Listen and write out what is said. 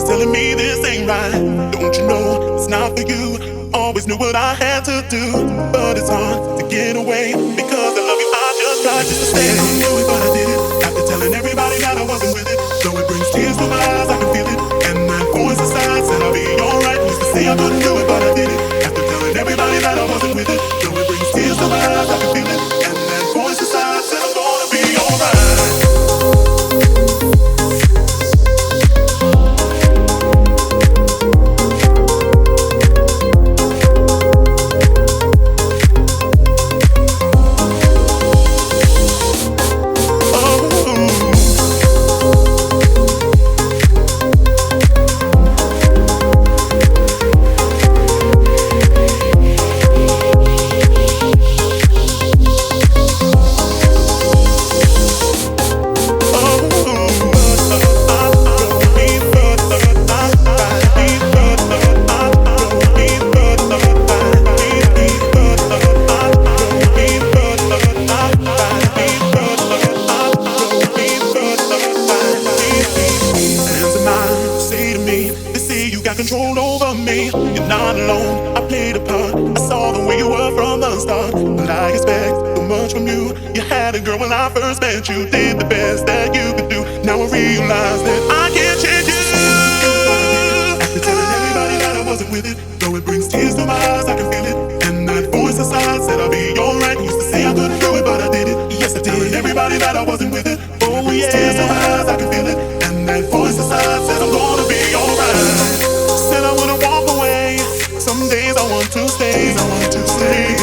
voices telling me this ain't right. Don't you know it's not for you? Always knew what I had to do, but it's hard to get away because I love you. I just tried just to stay. I couldn't do it, but I did it. After telling everybody that I wasn't with it, though it brings tears to my eyes, I can feel it. And that voice inside said I'll be alright. Used to say I couldn't do it, but I did it. After telling everybody that I wasn't with it, though it brings tears to my eyes, I can feel it. And that voice inside said I'm gonna be alright. Control over me, you're not alone. I played a part. I saw the way you were from the start. But I expect so much from you. You had a girl when I first met you. Did the best that you could do. Now I realize that I can't change you. After telling everybody that I wasn't with it, though it brings tears to my eyes, I can feel it. And that voice inside said I'll be alright. Used to say I couldn't do it, but I did it. Yes, I did. Telling everybody that I wasn't with it. Oh yeah. Tears to my eyes, I can feel it. And that voice inside said I'm gonna be alright. Said I wouldn't walk away. Some days I want to stay. I want to stay.